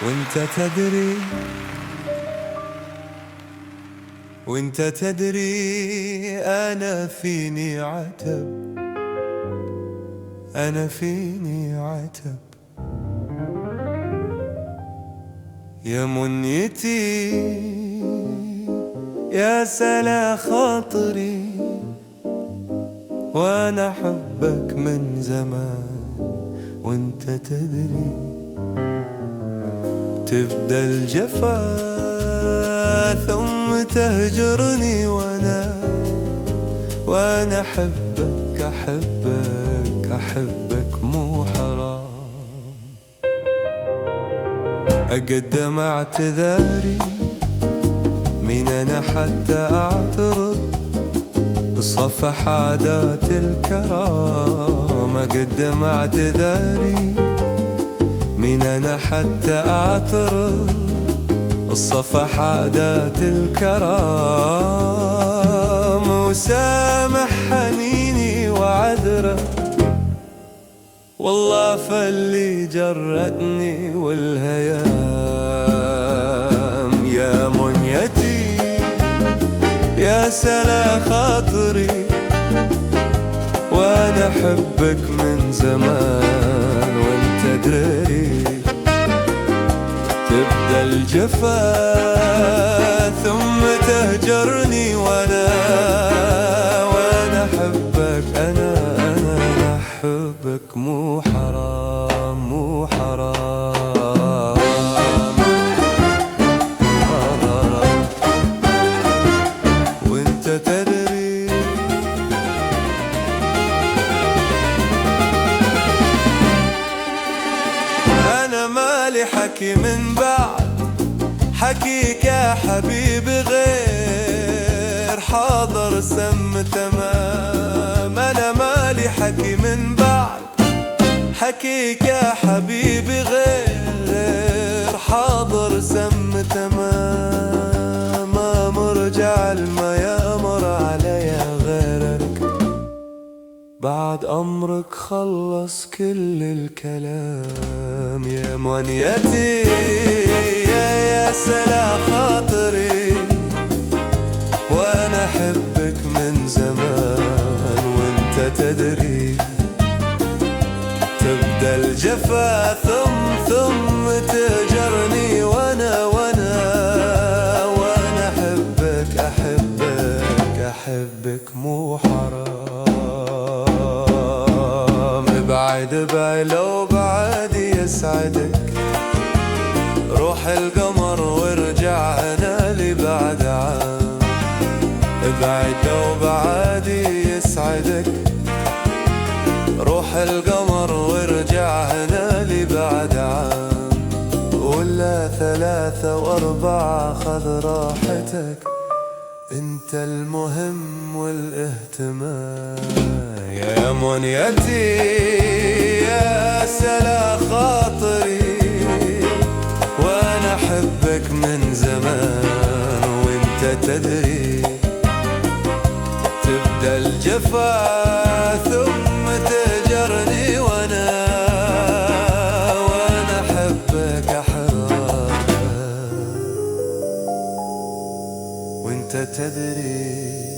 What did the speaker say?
وانت تدري، وانت تدري أنا فيني عتب، أنا فيني عتب يا منيتي، يا سلا خاطري، وأنا أحبك من زمان وانت تدري. تبدأ الجفا ثم تهجرني، وأنا أحبك أحبك أحبك مو حرام. أقدم اعتذاري، مين أنا حتى أعترض صفح عادات الكرام. أقدم اعتذاري، مين أنا حتى أعترض الصفح عادات الكرام. وسامح حنيني وعذره، والله فاللي جرأني والهيام. يا منيتي، يا سلا خاطري، وأنا أحبك من زمان وانت تدري. تبدأ الجفا ثم تهجرني، وأنا أحبك، أنا أحبك مو حرام مو حرام. وانت تدري، أنا مالي حكي من بعد حكيك يا حبيبي، غير حاضر سم تمام. أنا مالي حكي من بعد حكيك يا حبيبي، غير حاضر سم تمام. ما مرجع ما يأمر عليا غيرك، بعد أمرك خلص كل الكلام. يا منيتي، يا سلا خاطري، وأنا أحبك من زمان وانت تدري. تبدأ الجفا ثم تهجرني، وأنا أحبك أحبك أحبك مو حرام. ابعد ابعد لو بعد يسعدك، روح القمر وارجع هنا لي بعد عام. ابعد لو بعد يسعدك، روح القمر وارجع هنا لي بعد عام. ولا 3 و4 خذ راحتك، انت المهم والاهتمام. يا منيتي، يا سلا خاطري، وأنا أحبك من زمان وانت تدري. تبدأ الجفا ثم تهجرني، وأنا أحبك أحبك وانت تدري.